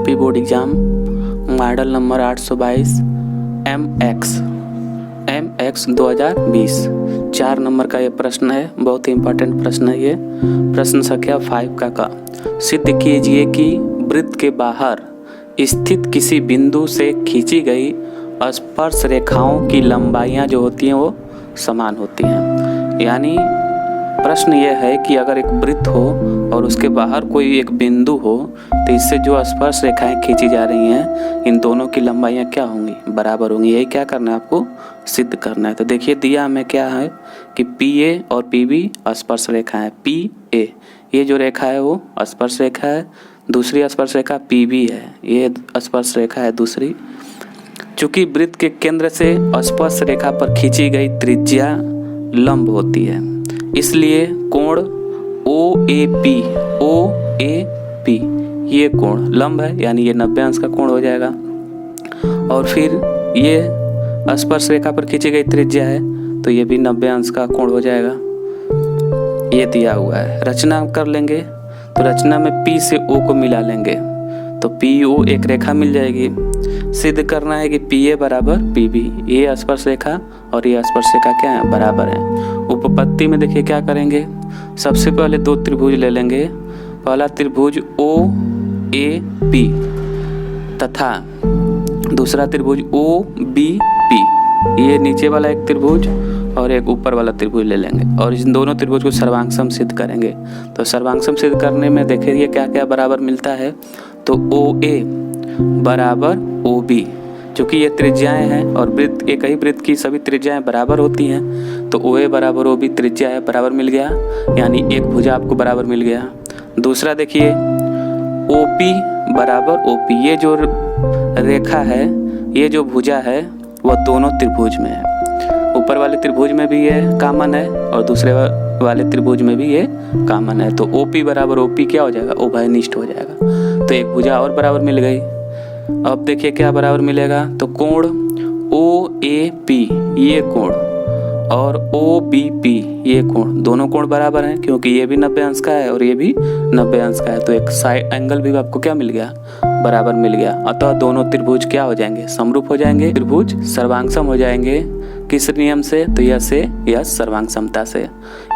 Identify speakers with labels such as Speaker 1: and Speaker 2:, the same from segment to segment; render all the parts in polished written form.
Speaker 1: UP board exam model number 822 MX 2020 4 number का ये प्रश्न है। बहुत ही इम्पोर्टेंट प्रश्न है ये। प्रश्न संख्या 5 का सिद्ध कीजिए कि वृत्त के बाहर स्थित किसी बिंदु से खींची गई स्पर्श रेखाओं की लंबाइयाँ जो होती हैं वो समान होती हैं। यानी प्रश्न ये है कि अगर एक वृत्त हो और उसके बाहर कोई एक बिंदु हो तो इससे जो स्पर्श रेखाएं खींची जा रही हैं इन दोनों की लंबाइयाँ क्या होंगी, बराबर होंगी। यही क्या करना है आपको, सिद्ध करना है। तो देखिए दिया हमें क्या है कि PA और PB स्पर्श रेखा है। PA ये जो रेखा है वो स्पर्श रेखा है, दूसरी स्पर्श रेखा PB है, ये स्पर्श रेखा है दूसरी। चूँकि वृत्त के केंद्र से स्पर्श रेखा पर खींची गई त्रिज्या लंब होती है, इसलिए कोण OAP ये कोण लंब है, यानी ये 90 अंश का कोण हो जाएगा। और फिर ये स्पर्श रेखा पर खींची गई त्रिज्या है तो ये भी 90 अंश का कोण हो जाएगा। ये दिया हुआ है। रचना कर लेंगे तो रचना में P से O को मिला लेंगे तो PO एक रेखा मिल जाएगी। सिद्ध करना है कि PA बराबर PB, ये स्पर्श रेखा और ये स्पर्श रेखा क्या है, बराबर है। उपपत्ति में देखिए क्या करेंगे, सबसे पहले दो त्रिभुज ले लेंगे। पहला त्रिभुज OAP तथा दूसरा त्रिभुज OBP, ये नीचे वाला एक त्रिभुज और एक ऊपर वाला त्रिभुज ले लेंगे और इन दोनों त्रिभुज को सर्वांगसम सिद्ध करेंगे। तो सर्वांगसम सिद्ध करने में देखिए क्या क्या बराबर मिलता है। तो OA बराबर OB, चूँकि ये त्रिज्याएं हैं और वृत्त एक ही वृत्त की सभी त्रिज्याएं बराबर होती हैं तो OA बराबर OB त्रिज्या है, बराबर मिल गया, यानी एक भुजा आपको बराबर मिल गया। दूसरा देखिए OP बराबर OP, ये जो रेखा है, ये जो भुजा है वह दोनों त्रिभुज में है। ऊपर वाले त्रिभुज में भी ये कॉमन है और दूसरे वाले त्रिभुज में भी ये कॉमन है। तो OP बराबर OP क्या हो जाएगा, उभयनिष्ठ हो जाएगा। तो एक भुजा और बराबर मिल गई। अब देखिए क्या बराबर मिलेगा, तो कोण OAP ये कोण और OBP ये कोण, दोनों कोण बराबर हैं क्योंकि ये भी 90 अंश का है और ये भी 90 अंश का है। तो एक साइड एंगल भी आपको क्या मिल गया, बराबर मिल गया। अतः दोनों त्रिभुज क्या हो जाएंगे, समरूप हो जाएंगे। त्रिभुज सर्वांगसम हो जाएंगे। किस नियम से, तो यह से यह सर्वांग समता से।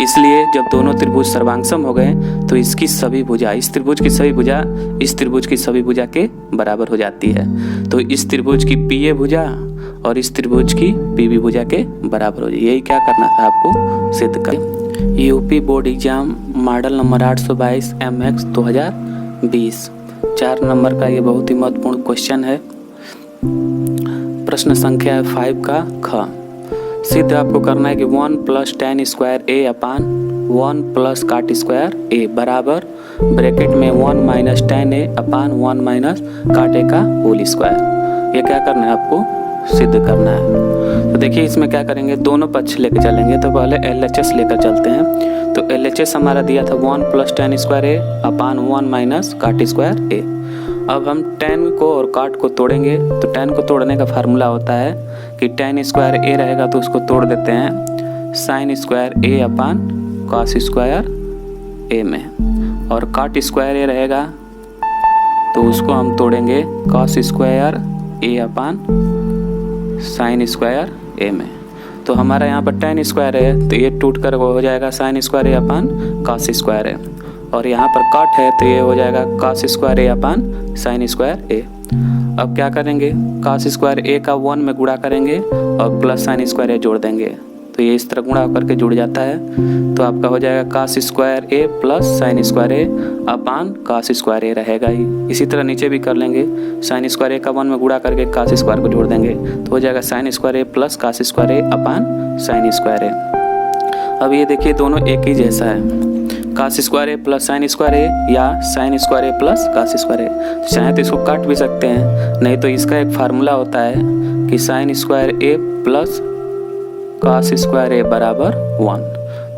Speaker 1: इसलिए जब दोनों त्रिभुज सर्वांगसम हो गए तो इसकी सभी भुजा, इस त्रिभुज की सभी भुजा इस त्रिभुज की सभी भुजा के बराबर हो जाती है। तो इस त्रिभुज की PA भुजा और इस त्रिभुज की PB भुजा के बराबर हो जाए। यही क्या करना था आपको, सिद्ध कर। UP board exam model number 822 MX 2020 4 number का ये बहुत ही महत्वपूर्ण क्वेश्चन है। प्रश्न संख्या 5 का ख। सिद्ध आपको करना है कि 1 + tan square A upon 1 + cot square A बराबर ब्रैकेट में 1 - tan A upon 1 - cot A का होल स्क्वायर। ये क्या करना है आपको, सिद्ध करना है। तो देखिए इसमें क्या करेंगे, दोनों पक्ष लेकर चलेंगे। तो पहले LHS लेकर चलते हैं। तो LHS हमारा दिया था 1 + tan square A upon 1 - cot square A। अब हम tan को और cot को तोड़ेंगे। तो tan को तोड़ने का फार्मूला होता है कि tan स्क्वायर A रहेगा तो उसको तोड़ देते हैं sin square A upon cos square A में, और cot स्क्वायर A रहेगा तो उसको हम तोड़ेंगे cos square A upon sin square A में। तो हमारा यहाँ पर tan स्क्वायर है तो ये टूट कर हो जाएगा sin square A upon cos square A, और यहाँ पर cot है तो ये हो जाएगा cos square A upon sin square A। अब क्या करेंगे, cos स्क्वायर A का 1 में गुणा करेंगे और प्लस sin स्क्वायर A जोड़ देंगे तो ये इस तरह गुणा करके जुड़ जाता है। तो आपका हो जाएगा cos square A plus sin square A upon cos square A रहेगा ही। इसी तरह नीचे भी कर लेंगे, sin स्क्वायर A का 1 में गुणा करके cos स्क्वायर को जोड़ देंगे तो हो जाएगा sin square A plus cos square A upon sin square A। अब ये देखिए दोनों एक ही जैसा है, cos square A plus sin square A या sin square A plus cos square A। चाहे तो इसको काट भी सकते हैं, नहीं तो इसका एक फार्मूला होता है कि sin square A plus cos square A बराबर 1।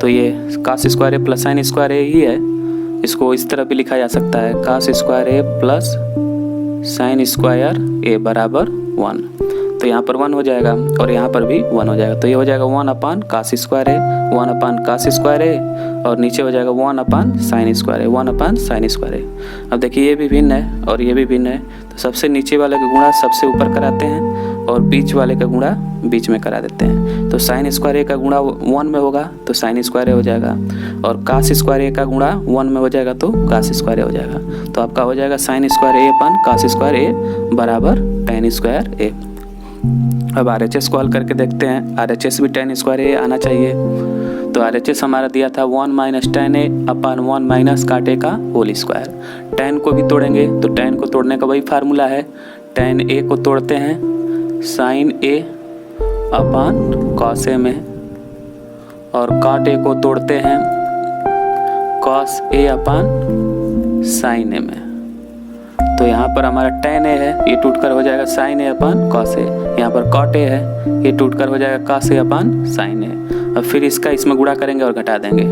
Speaker 1: तो ये cos square A plus sin square A ही है, इसको इस तरह भी लिखा जा सकता है cos square A plus sin square A बराबर 1। तो तो यहाँ पर 1 हो जाएगा और यहाँ पर भी 1 हो जाएगा। तो ये हो जाएगा 1 अपान कास स्क्वायर है, 1 अपान कास स्क्वायर है और नीचे हो जाएगा 1 अपान साइन स्क्वायर है, 1 अपान साइन स्क्वायर है। अब देखिए ये भी भिन्न है और ये भी भिन्न है, तो सबसे नीचे वाले का गुणा सबसे ऊपर कराते हैं और बीच वाले का गुणा बीच में करा देते हैं। तो साइन स्क्वायर ए का गुणा 1 में होगा तो साइन स्क्वायर ए हो जाएगा और कास स्क्वायर ए का गुणा 1 में हो जाएगा तो कास स्क्वायर ए हो जाएगा। तो आपका हो जाएगा साइन स्क्वायर ए अपान कास स्क्वायर ए बराबर tan स्क्वायर ए। अब RHS को हल करके देखते हैं, RHS भी tan स्क्वायर ए आना चाहिए। तो RHS हमारा दिया था 1 माइनस tan ए अपान 1 माइनस काट ए का होल स्क्वायर। tan को भी तोड़ेंगे तो tan को तोड़ने का वही फार्मूला है, tan ए को तोड़ते हैं sign A upon cos A में और काट ए को तोड़ते हैं कॉस ए अपान साइन ए में। तो यहाँ पर हमारा tan ए है, ये टूटकर हो जाएगा sign A upon cos A. यहाँ पर कॉट ए है, ये टूटकर हो जाएगा कॉस ए अपान साइन ए। अब फिर इसका इसमें गुणा करेंगे और घटा देंगे।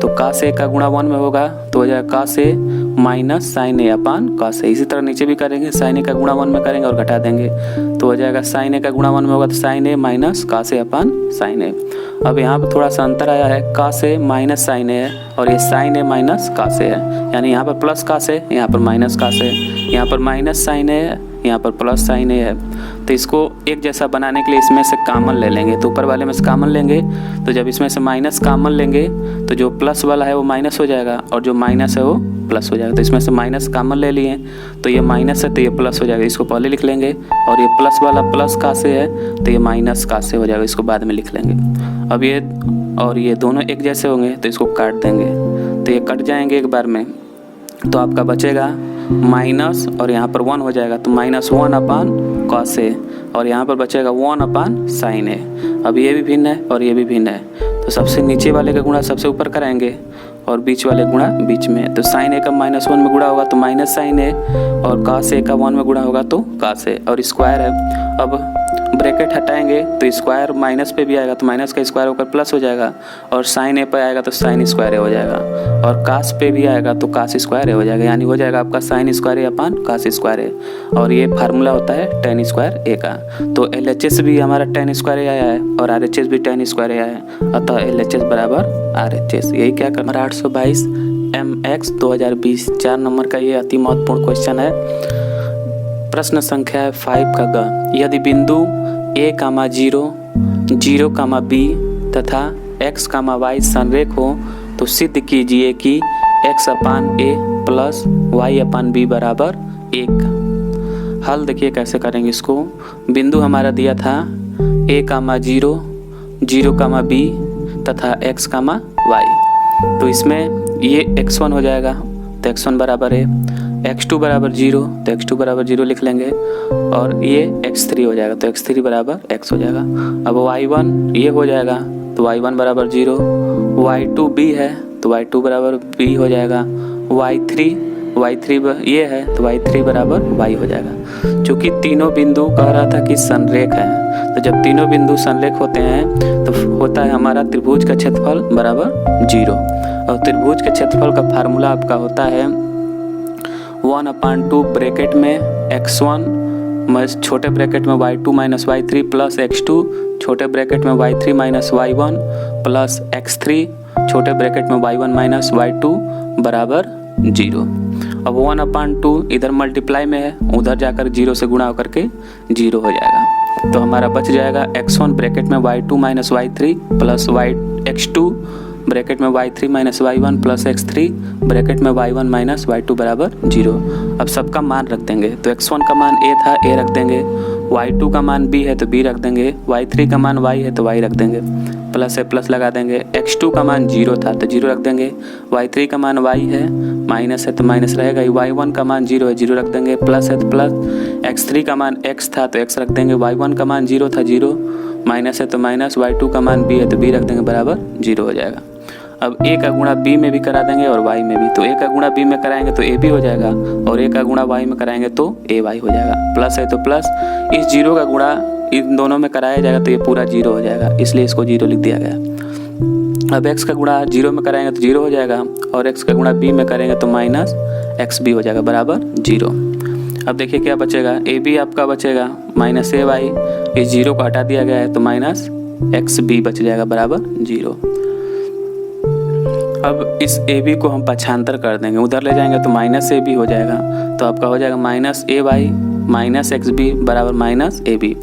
Speaker 1: तो कॉस ए का गुणा 1 में होगा तो हो जाएगा cos A minus sign A upon cos A. इसी तरह नीचे भी करेंगे, साइन ए का गुणा 1 में करेंगे और घटा देंगे तो हो जाएगा साइन ए का गुणा 1 में होगा तो sign A minus cos A upon sign ए। अब यहाँ पर थोड़ा सा अंतर आया है, कॉस ए माइनस साइन ए है और ये sign A minus cos A है, यानी यहाँ पर प्लस कॉस ए, यहाँ पर माइनस कॉस ए, यहाँ पर माइनस साइन ए है, यहाँ पर प्लस साइन ए है। तो इसको एक जैसा बनाने के लिए इसमें से कॉमन ले लेंगे, तो ऊपर वाले में से कॉमन लेंगे तो जब इसमें से माइनस कॉमन लेंगे तो जो प्लस वाला है वो माइनस हो जाएगा और जो माइनस है वो प्लस हो जाएगा। तो इसमें से माइनस कॉमन ले लिए तो ये माइनस है तो ये प्लस हो जाएगा, इसको पहले लिख लेंगे और ये प्लस वाला प्लस का से है तो ये माइनस का से हो जाएगा, इसको बाद में लिख लेंगे। अब ये और ये दोनों एक जैसे होंगे तो इसको काट देंगे तो ये कट जाएंगे एक बार में, तो आपका बचेगा माइनस और यहाँ पर 1 हो जाएगा तो -1 अपान कॉस ए और यहाँ पर बचेगा 1 अपान साइन ए। अब ये भी भिन्न है और ये भी भिन्न है, तो सबसे नीचे वाले का गुणा सबसे ऊपर कराएंगे और बीच वाले गुणा बीच में। तो साइन ए का -1 में गुणा होगा तो माइनस साइन ए और कॉस ए का 1 में गुणा होगा तो कॉस ए और स्क्वायर है। अब ब्रैकेट हटाएंगे तो स्क्वायर माइनस पे भी आएगा तो माइनस का स्क्वायर होकर प्लस हो जाएगा और साइन ए पे आएगा तो साइन स्क्वायर ए हो जाएगा और कास पे भी आएगा तो कास स्क्वायर ए हो जाएगा, यानी हो जाएगा आपका साइन स्क्वायर ए अपान कास स्क्वायर ए। और ये फार्मूला होता है tan स्क्वायर ए का। तो LHS भी हमारा tan स्क्वायर ए आया है और RHS भी tan स्क्वायर ए आया है, अतः LHS बराबर RHS। यही क्या करना 822 MX 2020 4 नंबर का ये अति महत्वपूर्ण क्वेश्चन है। प्रश्न संख्या है 5 का ग, यदि बिंदु a, 0, 0, b तथा x, y संरेख हो तो सिद्ध कीजिए कि x upon a plus y upon b बराबर 1। हल देखिए कैसे करेंगे इसको। बिंदु हमारा दिया था a, 0, 0, b तथा x, y। तो इसमें ये x1 हो जाएगा तो x1 बराबर है, x2 बराबर 0 तो x2 बराबर 0 लिख लेंगे और ये x3 हो जाएगा तो x3 बराबर x हो जाएगा। अब y1 ये हो जाएगा तो y1 बराबर 0, y2 b है तो y2 बराबर b हो जाएगा, y3 ये है तो y3 बराबर y हो जाएगा। चूँकि तीनों बिंदु कह रहा था कि संरेख है, तो जब तीनों बिंदु संरेख होते हैं तो होता है हमारा त्रिभुज का क्षेत्रफल बराबर 0 और त्रिभुज के क्षेत्रफल का फार्मूला आपका होता है 1/2 ब्रैकेट में x1 छोटे ब्रैकेट में y2 minus y3 plus x2 छोटे ब्रैकेट में y3 minus y1 plus x3 छोटे ब्रैकेट में y1 माइनस y2 बराबर 0। अब 1/2 इधर मल्टीप्लाई में है, उधर जाकर 0 से गुणा होकर के 0 हो जाएगा। तो हमारा बच जाएगा x1 ब्रैकेट में y2 minus y3 plus x2 bracket में y3 minus y1 plus x3 bracket में y1 माइनस y2 बराबर 0। अब सबका मान रख देंगे, तो x1 का मान a था a रख देंगे, y2 का मान b है तो b रख देंगे, y3 का मान y है तो y रख देंगे, प्लस से प्लस लगा देंगे, x2 का मान 0 था तो 0 रख देंगे, y3 का मान y है, माइनस है तो माइनस रहेगा, y1 का मान 0 है 0 रख देंगे, प्लस है तो प्लस, x3 का मान x था तो x रख देंगे, y1 का मान 0 था 0, माइनस है तो माइनस, y2 का मान b है तो b रख देंगे बराबर 0 हो जाएगा। अब a का गुणा b में भी करा देंगे और y में भी, तो a का गुणा b में कराएंगे तो a b हो जाएगा और a का गुणा y में कराएंगे तो a y हो जाएगा, प्लस है तो प्लस, इस 0 का गुणा इन दोनों में कराया जाएगा तो ये पूरा 0 हो जाएगा, इसलिए इसको 0 लिख दिया गया। अब x का गुणा 0 में कराएंगे तो 0 हो जाएगा और x का गुणा b में करेंगे तो माइनस x b हो जाएगा बराबर 0। अब देखिए क्या बचेगा, ए बी आपका बचेगा माइनस ए वाई, इस जीरो को हटा दिया गया है तो माइनस एक्स बी बच जाएगा बराबर 0। अब इस ए बी को हम पक्षांतर कर देंगे, उधर ले जाएंगे तो माइनस ए बी हो जाएगा, तो आपका हो जाएगा माइनस ए वाई माइनस एक्स बी बराबर माइनस ए बी।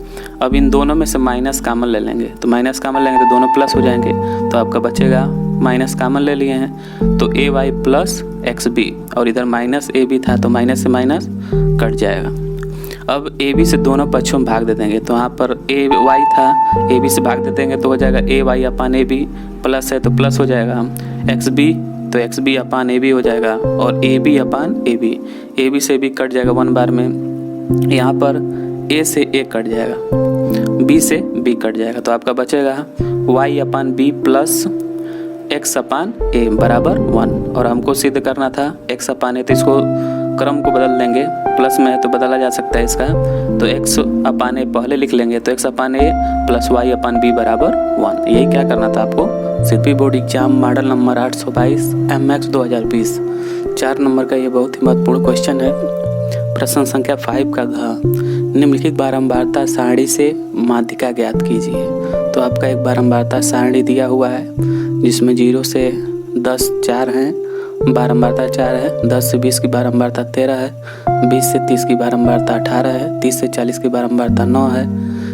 Speaker 1: अब इन दोनों में से माइनस कामन ले लेंगे, तो माइनस कामन लेंगे तो दोनों प्लस हो जाएंगे, तो आपका बचेगा माइनस कामन ले लिए हैं तो ए वाई प्लस एक्स बी, और इधर माइनस ए बी था तो माइनस से माइनस कट जाएगा। अब ए बी से दोनों पक्षों में भाग दे देंगे, तो यहाँ पर ए वाई था, ए बी से भाग दे देंगे तो हो जाएगा A Y upon A B, plus है तो प्लस हो जाएगा, एक्स बी तो X B upon A B हो जाएगा, और A B upon A B से भी कट जाएगा 1 बार में, यहाँ पर ए से ए कट जाएगा, बी से बी कट जाएगा, तो आपका बचेगा वाई अपान बी प्लस एक्स अपान ए बराबर 1। और हमको सिद्ध करना था एक्स अपान ए, तो इसको क्रम को बदल देंगे, प्लस में है तो बदला जा सकता है इसका, तो एक्स अपान ए पहले लिख लेंगे, तो एक्स अपान ए प्लस वाई अपान बी बराबर 1। यही क्या करना था आपको, CP board exam model number 822 MX 2020 4 number का ये बहुत ही महत्वपूर्ण क्वेश्चन है। प्रश्न संख्या 5 का निम्नलिखित बारंबारता सारणी से माध्यिका ज्ञात कीजिए। तो आपका एक बारंबारता सारणी दिया हुआ है जिसमें 0 से 10 4 हैं, बारंबारता 4 है, 10 से 20 की बारंबारता 13 है, 20 से 30 की बारंबारता 18 है, 30 से 40 की बारंबारता 9 है,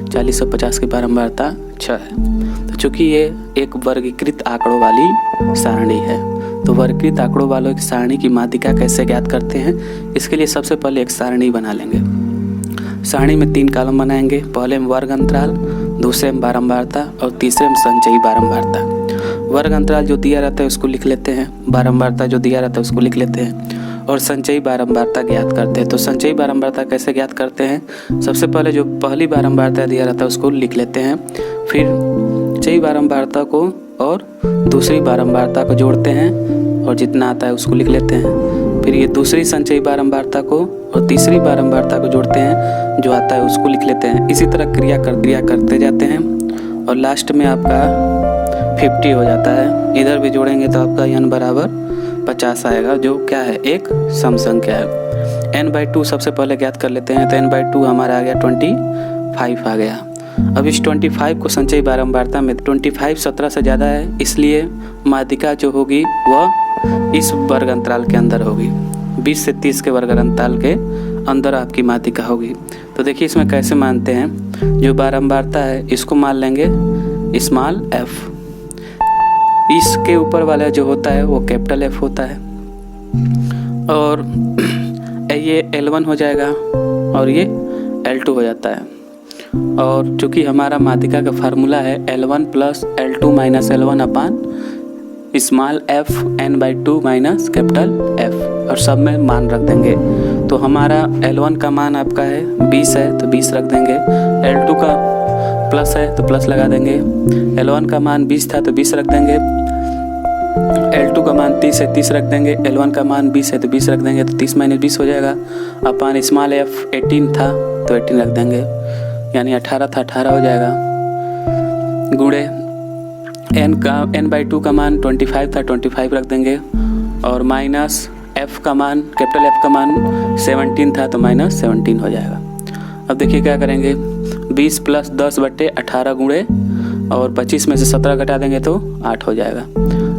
Speaker 1: 40 से 50 की बारंबारता 6 है। तो चूँकि ये एक वर्गीकृत आंकड़ों वाली सारणी है, तो वर्गीकृत आंकड़ों वालों की सारणी की माध्यिका कैसे ज्ञात करते हैं, इसके लिए सबसे पहले एक सारणी बना लेंगे। सारणी में 3 कॉलम बनाएंगे, पहले में वर्ग अंतराल, दूसरे में बारंबारता और तीसरे में संचयी बारंबारता। वर्ग अंतराल जो दिया रहता है उसको लिख लेते हैं, बारंबारता जो दिया रहता है उसको लिख लेते हैं, और संचयी बारंबारता ज्ञात करते हैं। तो संचयी बारंबारता कैसे ज्ञात करते हैं, सबसे पहले जो पहली बारंबारता दिया रहता है उसको लिख लेते हैं, फिर संचयी बारंबारता को और दूसरी बारंबारता को जोड़ते हैं और जितना आता है उसको लिख लेते हैं, फिर ये दूसरी संचयी बारंबारता को और तीसरी बारंबारता को जोड़ते हैं, जो आता है उसको लिख लेते हैं। इसी तरह क्रिया करते जाते हैं और लास्ट में आपका 50 हो जाता है। इधर भी जोड़ेंगे तो आपका n बराबर 50 आएगा, जो क्या है, एक सम संख्या है। n/2 सबसे पहले ज्ञात कर लेते हैं, तो n/2 हमारा आ गया 25 आ गया। अब इस 25 को संचयी बारंबारता में 25 17 से ज़्यादा है, इसलिए माध्यिका जो होगी वह इस वर्ग अंतराल के अंदर होगी, 20 से 30 के वर्ग अंतराल के अंदर आपकी माध्यिका होगी। तो देखिए इसमें कैसे मानते हैं, जो बारंबारता है इसको मान लेंगे स्मॉल f, इसके ऊपर वाला जो होता है वो कैपिटल F होता है, और ये L1 हो जाएगा और ये L2 हो जाता है। और चूँकि हमारा माध्यिका का फार्मूला है L1 plus L2 minus L1 अपान small f n/2 minus capital F, और सब में मान रख देंगे। तो हमारा L1 का मान आपका है 20 है तो 20 रख देंगे, L2 का प्लस है तो प्लस लगा देंगे, L1 का मान 20 था तो 20 रख देंगे, L2 का मान 30 है 30 रख देंगे, L1 का मान 20 है तो 20 रख देंगे, तो 30 माइनस 20 हो जाएगा, अपान स्मॉल f 18 था तो 18 रख देंगे, यानी 18 था 18 हो जाएगा, गुणे n/2 का मान 25 था 25 रख देंगे, और माइनस f का मान कैपिटल F का मान 17 था तो माइनस 17 हो जाएगा। अब देखिए क्या करेंगे, 20 प्लस 10/18 गुणे और 25 में से 17 घटा देंगे तो 8 हो जाएगा।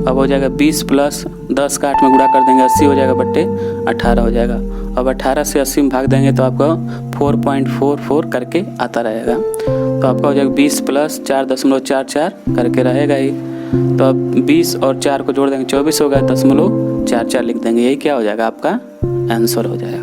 Speaker 1: अब हो जाएगा 20 प्लस 10 का 8 में गुणा कर देंगे 80 हो जाएगा बट्टे 18 हो जाएगा। अब 18 से 80 में भाग देंगे तो आपका 4.44 करके आता रहेगा, तो आपका हो जाएगा 20 प्लस 4.44 करके रहेगा ही। तो अब 20 और 4 को जोड़ देंगे 24 होगा, 0.44 लिख देंगे, यही क्या हो जाएगा आपका आंसर हो जाएगा।